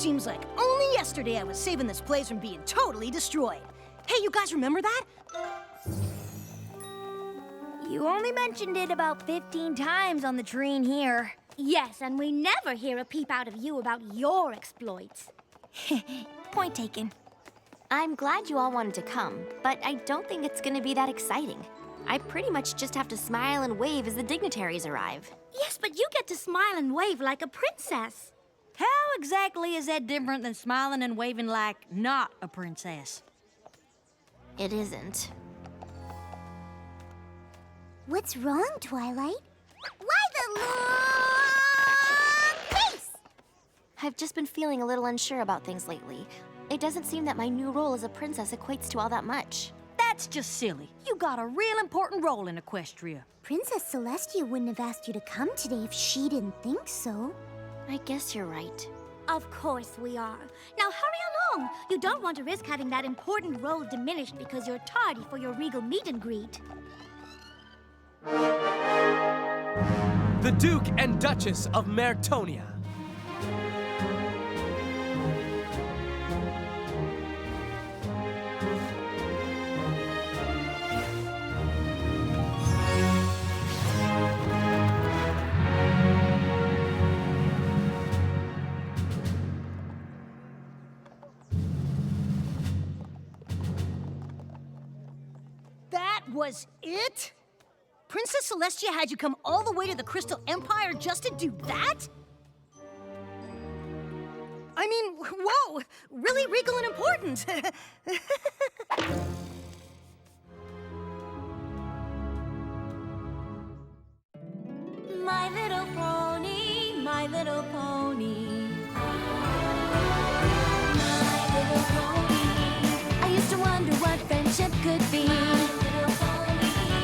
Seems like only yesterday I was saving this place from being totally destroyed. Hey, you guys remember that? You only mentioned it about 15 times on the train here. Yes, and we never hear a peep out of you about your exploits. Point taken. I'm glad you all wanted to come, but I don't think it's gonna be that exciting. I pretty much just have to smile and wave as the dignitaries arrive. Yes, but you get to smile and wave like a princess. How exactly is that different than smiling and waving like not a princess? It isn't. What's wrong, Twilight? Why the long face? I've just been feeling a little unsure about things lately. It doesn't seem that my new role as a princess equates to all that much. That's just silly. You got a real important role in Equestria. Princess Celestia wouldn't have asked you to come today if she didn't think so. I guess you're right. Of course we are. Now hurry along. You don't want to risk having that important role diminished because you're tardy for your regal meet and greet. The Duke and Duchess of Mertonia. That was it? Princess Celestia had you come all the way to the Crystal Empire just to do that? I mean, whoa! Really regal and important! My little pony, my little pony. My little pony. I used to wonder what friendship could be.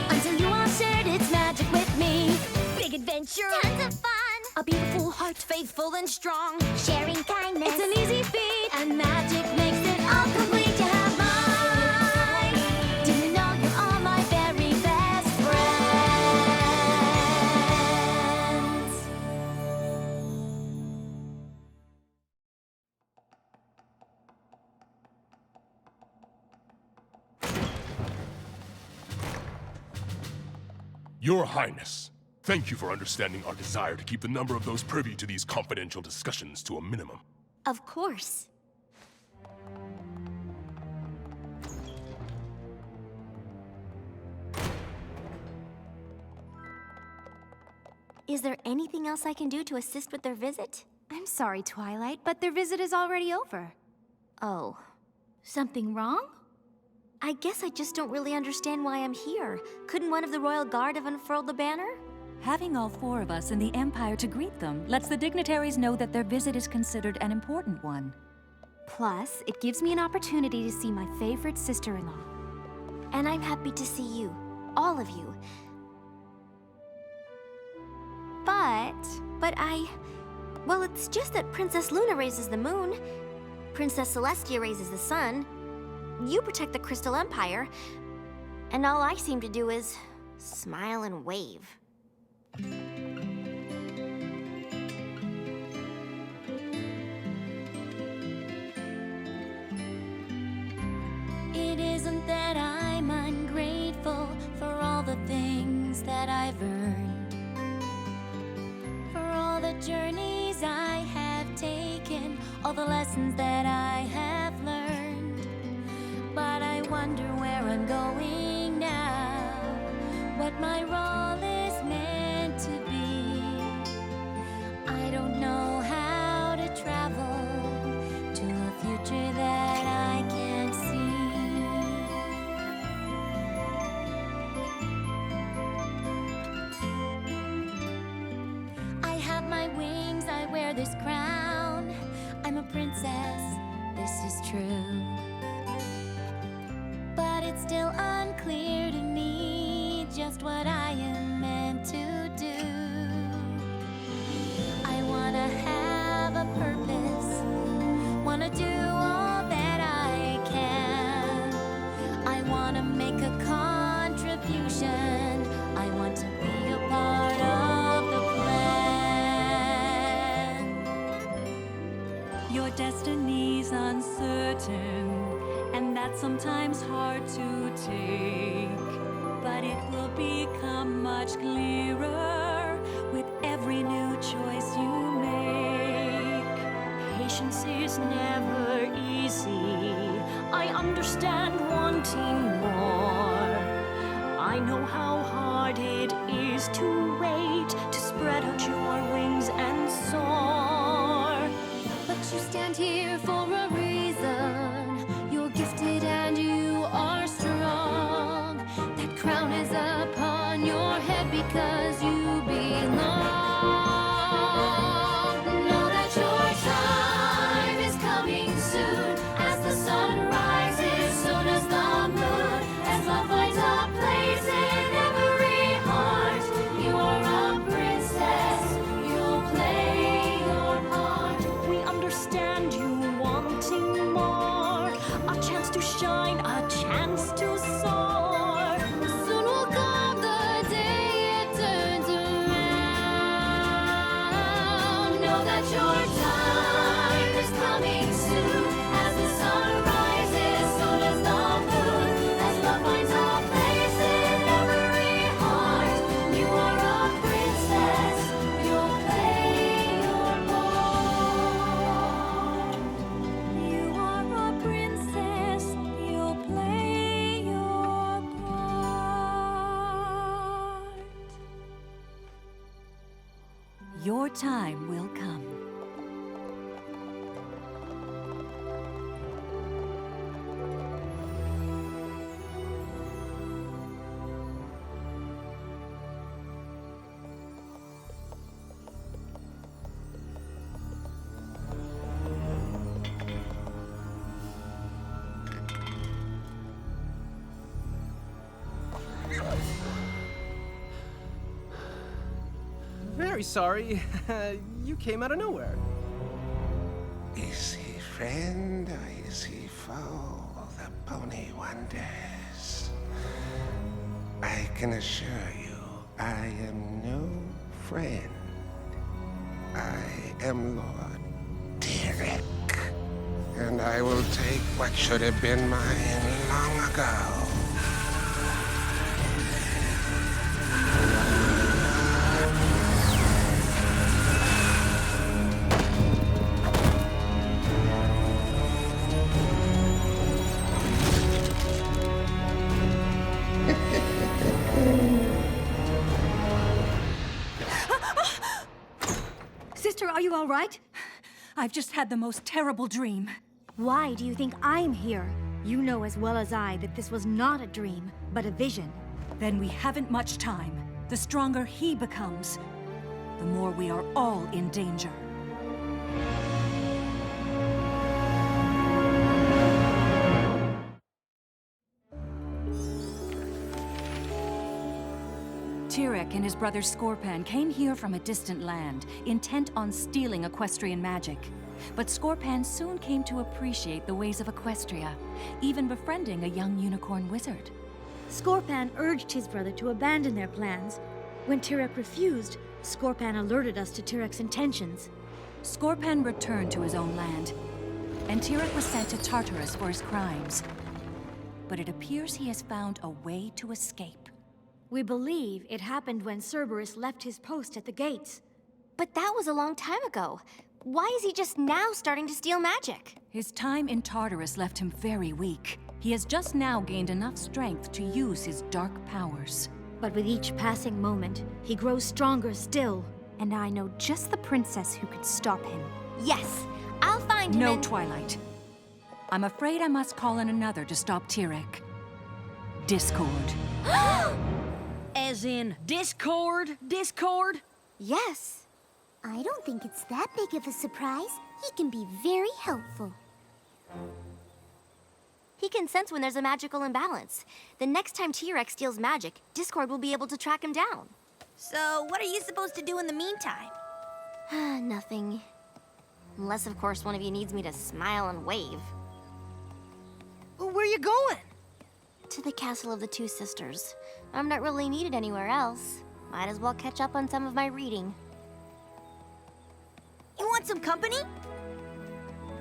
Until you all shared its magic with me. Big adventure, tons of fun. A beautiful heart, faithful and strong. Sharing kindness, it's an easy feat. And magic makes it all complete. You have mine. Do you know you're all my very best friends? Your Highness, thank you for understanding our desire to keep the number of those privy to these confidential discussions to a minimum. Of course. Is there anything else I can do to assist with their visit? I'm sorry, Twilight, but their visit is already over. Oh. Something wrong? I guess I just don't really understand why I'm here. Couldn't one of the royal guard have unfurled the banner? Having all four of us in the Empire to greet them lets the dignitaries know that their visit is considered an important one. Plus, it gives me an opportunity to see my favorite sister-in-law. And I'm happy to see you. All of you. Well, it's just that Princess Luna raises the moon. Princess Celestia raises the sun. You protect the Crystal Empire. And all I seem to do is smile and wave. It isn't that I'm ungrateful for all the things that I've earned, for all the journeys I have taken, all the lessons that I have learned. But I wonder where I'm going now, what my role is meant to be. I don't know how to travel to a future that I can't see. I have my wings, I wear this crown. I'm a princess, this is true. But it's still unclear to me just what I am meant to do. I wanna have a purpose, wanna do all that I can. I wanna make a contribution, I want to be a part of the plan. Your destiny certain, and that's sometimes hard to take. But it will become much clearer with every new choice you make. Patience is never easy. I understand wanting more. I know how hard it is to wait, to spread out your wings and soar. But you stand here for a reason. You're gifted and you are strong. That crown is upon your head because you belong. Know that your time is coming soon. As the sun rises, so does the moon. As love finds a place in every heart, you are a princess, you'll play your part. We understand you wanting more. A chance to shine, a chance to soar. Soon will come the day it turns around. Know that your time is coming soon. As the sun rises, so does the moon. As love finds a place in every heart, you are a princess, you'll play your part. You are a princess, you'll play your part. Your time will come. Very sorry. You came out of nowhere. Is he friend or is he foe? The pony wonders. I can assure you, I am no friend. I am Lord Tyrek, and I will take what should have been mine long ago. Sister, are you all right? I've just had the most terrible dream. Why do you think I'm here? You know as well as I that this was not a dream, but a vision. Then we haven't much time. The stronger he becomes, the more we are all in danger. Tyrek and his brother Scorpan came here from a distant land, intent on stealing equestrian magic. But Scorpan soon came to appreciate the ways of Equestria, even befriending a young unicorn wizard. Scorpan urged his brother to abandon their plans. When Tyrek refused, Scorpan alerted us to Tyrek's intentions. Scorpan returned to his own land, and Tyrek was sent to Tartarus for his crimes. But it appears he has found a way to escape. We believe it happened when Cerberus left his post at the gates. But that was a long time ago. Why is he just now starting to steal magic? His time in Tartarus left him very weak. He has just now gained enough strength to use his dark powers. But with each passing moment, he grows stronger still. And I know just the princess who could stop him. Yes, I'll find him. No, and... Twilight. I'm afraid I must call in another to stop Tyrek. Discord. As in Discord? Discord? Yes. I don't think it's that big of a surprise. He can be very helpful. He can sense when there's a magical imbalance. The next time Tyrek steals magic, Discord will be able to track him down. So, what are you supposed to do in the meantime? Nothing. Unless, of course, one of you needs me to smile and wave. Where are you going? To the Castle of the Two Sisters. I'm not really needed anywhere else. Might as well catch up on some of my reading. You want some company?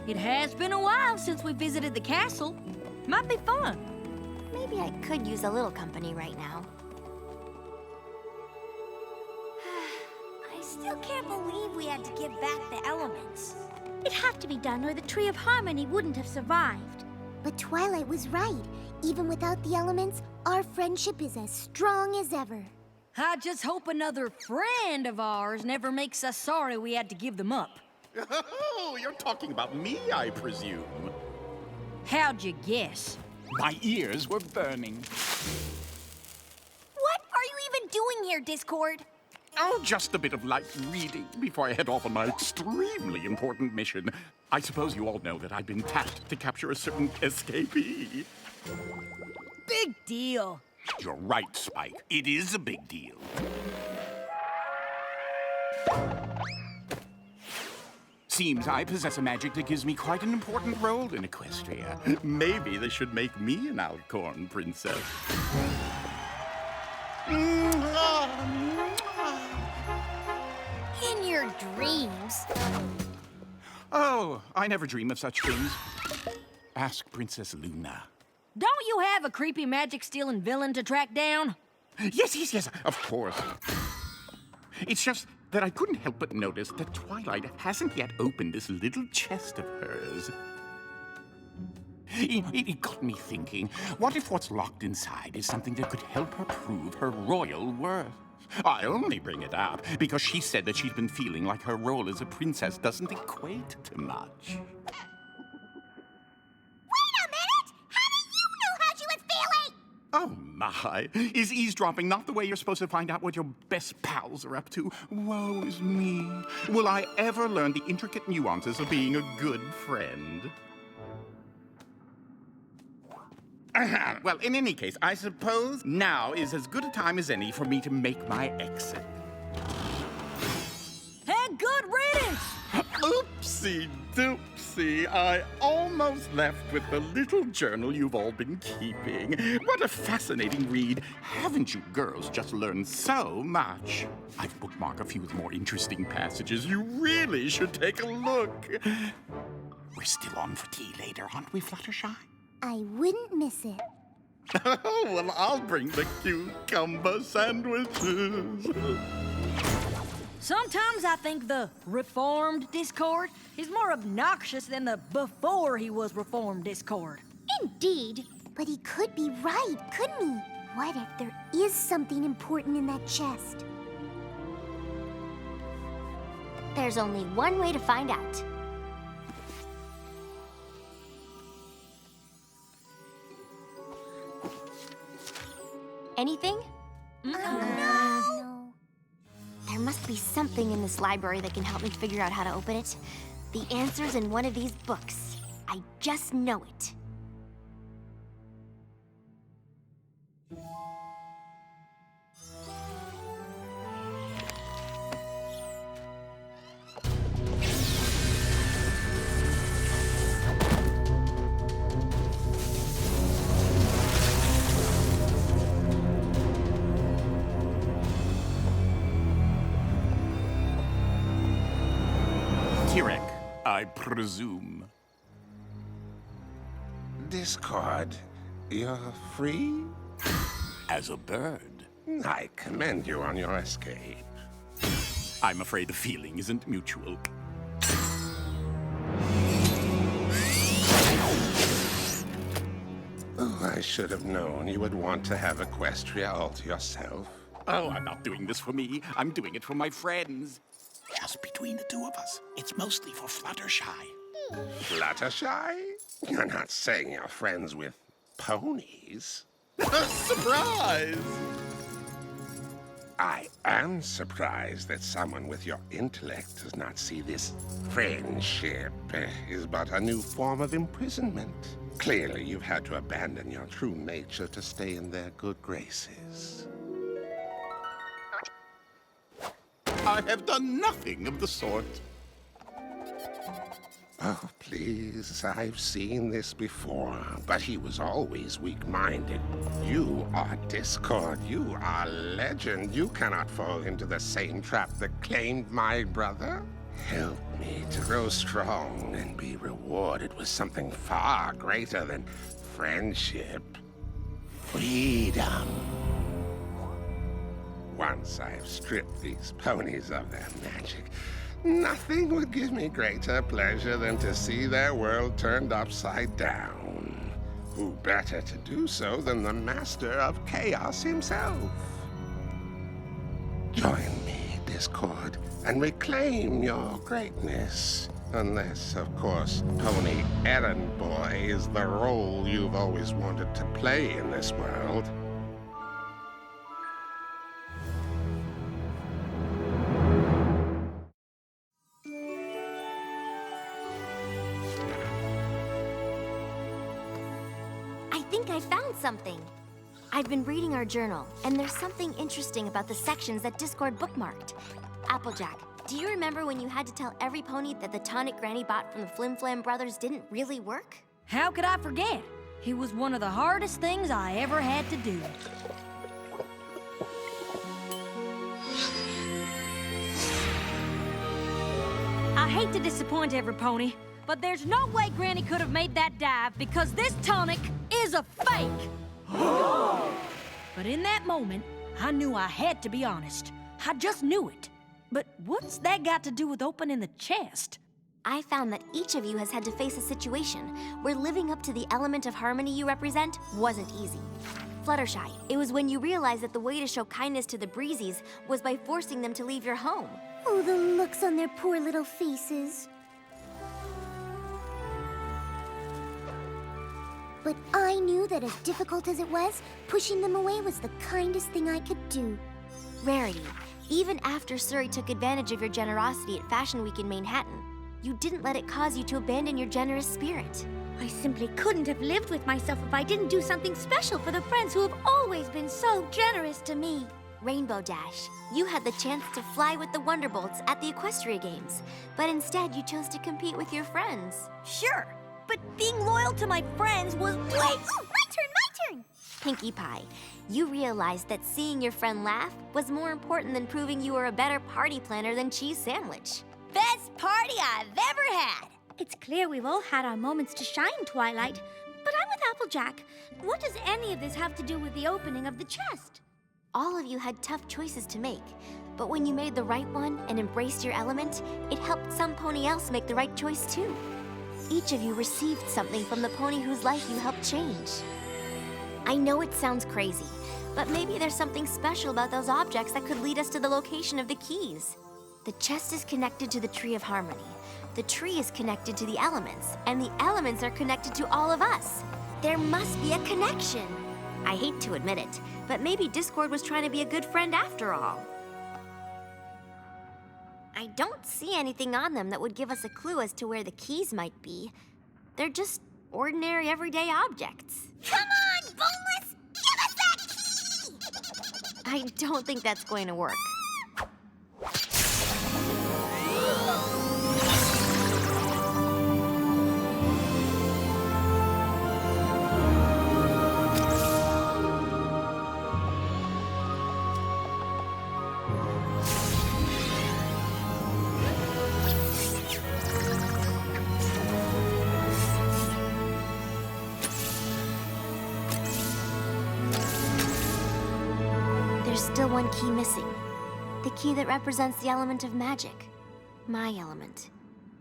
It has been a while since we visited the castle. Might be fun. Maybe I could use a little company right now. I still can't believe we had to give back the elements. It had to be done or the Tree of Harmony wouldn't have survived. But Twilight was right. Even without the elements, our friendship is as strong as ever. I just hope another friend of ours never makes us sorry we had to give them up. Oh, you're talking about me, I presume. How'd you guess? My ears were burning. What are you even doing here, Discord? Oh, just a bit of light reading before I head off on my extremely important mission. I suppose you all know that I've been tasked to capture a certain escapee. Big deal. You're right, Spike. It is a big deal. Seems I possess a magic that gives me quite an important role in Equestria. Maybe they should make me an Alcorn princess. In your dreams. Oh, I never dream of such things. Ask Princess Luna. Don't you have a creepy magic-stealing villain to track down? Yes, of course. It's just that I couldn't help but notice that Twilight hasn't yet opened this little chest of hers. It got me thinking, what if what's locked inside is something that could help her prove her royal worth? I only bring it up because she said that she's been feeling like her role as a princess doesn't equate to much. Oh my, is eavesdropping not the way you're supposed to find out what your best pals are up to? Woe is me. Will I ever learn the intricate nuances of being a good friend? Well, in any case, I suppose now is as good a time as any for me to make my exit. And good riddance! Oopsie doopsie, I almost left with the little journal you've all been keeping. What a fascinating read. Haven't you girls just learned so much? I've bookmarked a few of the more interesting passages. You really should take a look. We're still on for tea later, aren't we, Fluttershy? I wouldn't miss it. Oh, well, I'll bring the cucumber sandwiches. Sometimes I think the reformed Discord is more obnoxious than the before he was reformed Discord. Indeed. But he could be right, couldn't he? What if there is something important in that chest? There's only one way to find out. Anything? No. There must be something in this library that can help me figure out how to open it. The answer's in one of these books. I just know it. I presume. Discord, you're free? As a bird. I commend you on your escape. I'm afraid the feeling isn't mutual. Oh, I should have known you would want to have Equestria all to yourself. Oh, I'm not doing this for me. I'm doing it for my friends. Just between the two of us. It's mostly for Fluttershy. Fluttershy? You're not saying you're friends with ponies? Surprise! I am surprised that someone with your intellect does not see this friendship is but a new form of imprisonment. Clearly, you've had to abandon your true nature to stay in their good graces. I have done nothing of the sort. Oh, please, I've seen this before, but he was always weak-minded. You are Discord. You are legend. You cannot fall into the same trap that claimed my brother. Help me to grow strong and be rewarded with something far greater than friendship. Freedom. Once I've stripped these ponies of their magic, nothing would give me greater pleasure than to see their world turned upside down. Who better to do so than the master of chaos himself? Join me, Discord, and reclaim your greatness. Unless, of course, Pony Errand Boy is the role you've always wanted to play in this world. I think I found something. I've been reading our journal, and there's something interesting about the sections that Discord bookmarked. Applejack, do you remember when you had to tell every pony that the tonic Granny bought from the Flim Flam brothers didn't really work? How could I forget? It was one of the hardest things I ever had to do. I hate to disappoint every pony, but there's no way Granny could have made that dive because this tonic is a fake. But in that moment, I knew I had to be honest. I just knew it. But what's that got to do with opening the chest? I found that each of you has had to face a situation where living up to the element of harmony you represent wasn't easy. Fluttershy, it was when you realized that the way to show kindness to the Breezies was by forcing them to leave your home. Oh, the looks on their poor little faces. But I knew that as difficult as it was, pushing them away was the kindest thing I could do. Rarity, even after Surrey took advantage of your generosity at Fashion Week in Manhattan, you didn't let it cause you to abandon your generous spirit. I simply couldn't have lived with myself if I didn't do something special for the friends who have always been so generous to me. Rainbow Dash, you had the chance to fly with the Wonderbolts at the Equestria Games, but instead you chose to compete with your friends. Sure, but being loyal to my friends was way... Oh, my turn! Pinkie Pie, you realized that seeing your friend laugh was more important than proving you were a better party planner than Cheese Sandwich. Best party I've ever had! It's clear we've all had our moments to shine, Twilight. But I'm with Applejack. What does any of this have to do with the opening of the chest? All of you had tough choices to make, but when you made the right one and embraced your element, it helped some pony else make the right choice too. Each of you received something from the pony whose life you helped change. I know it sounds crazy, but maybe there's something special about those objects that could lead us to the location of the keys. The chest is connected to the Tree of Harmony. The tree is connected to the elements, and the elements are connected to all of us. There must be a connection. I hate to admit it, but maybe Discord was trying to be a good friend after all. I don't see anything on them that would give us a clue as to where the keys might be. They're just ordinary, everyday objects. Come on, Boneless! Give us that key! I don't think that's going to work. There's still one key missing. The key that represents the element of magic. My element.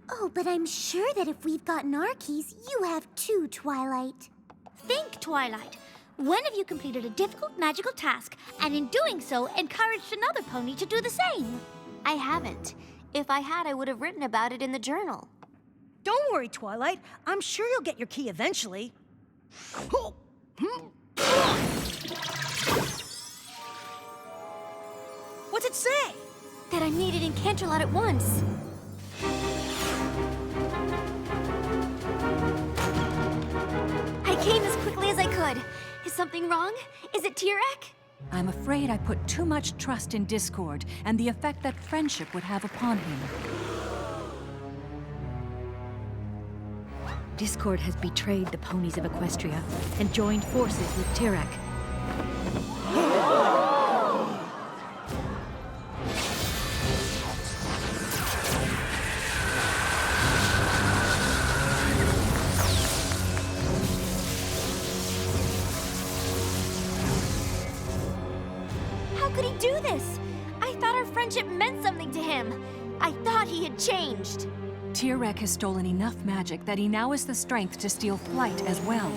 Oh, but I'm sure that if we've gotten our keys, you have too, Twilight. Think, Twilight. When have you completed a difficult magical task, and in doing so, encouraged another pony to do the same? I haven't. If I had, I would have written about it in the journal. Don't worry, Twilight. I'm sure you'll get your key eventually. What's it say? That I made it in Canterlot at once. I came as quickly as I could. Is something wrong? Is it Tirek? I'm afraid I put too much trust in Discord and the effect that friendship would have upon him. Discord has betrayed the ponies of Equestria and joined forces with Tirek. could he do this? I thought our friendship meant something to him. I thought he had changed. Tyrek has stolen enough magic that he now has the strength to steal flight as well.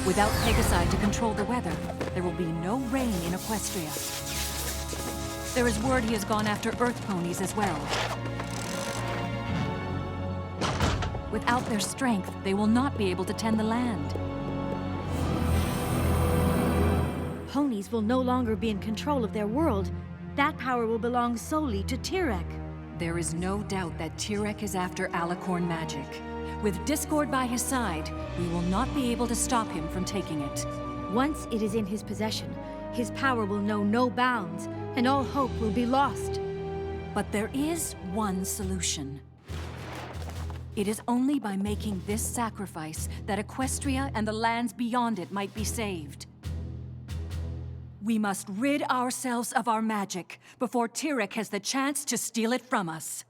Without Pegasi to control the weather, there will be no rain in Equestria. There is word he has gone after Earth ponies as well. Without their strength, they will not be able to tend the land. Ponies will no longer be in control of their world. That power will belong solely to Tyrek. There is no doubt that Tyrek is after Alicorn magic. With Discord by his side, we will not be able to stop him from taking it. Once it is in his possession, his power will know no bounds, and all hope will be lost. But there is one solution. It is only by making this sacrifice that Equestria and the lands beyond it might be saved. We must rid ourselves of our magic before Tyrek has the chance to steal it from us.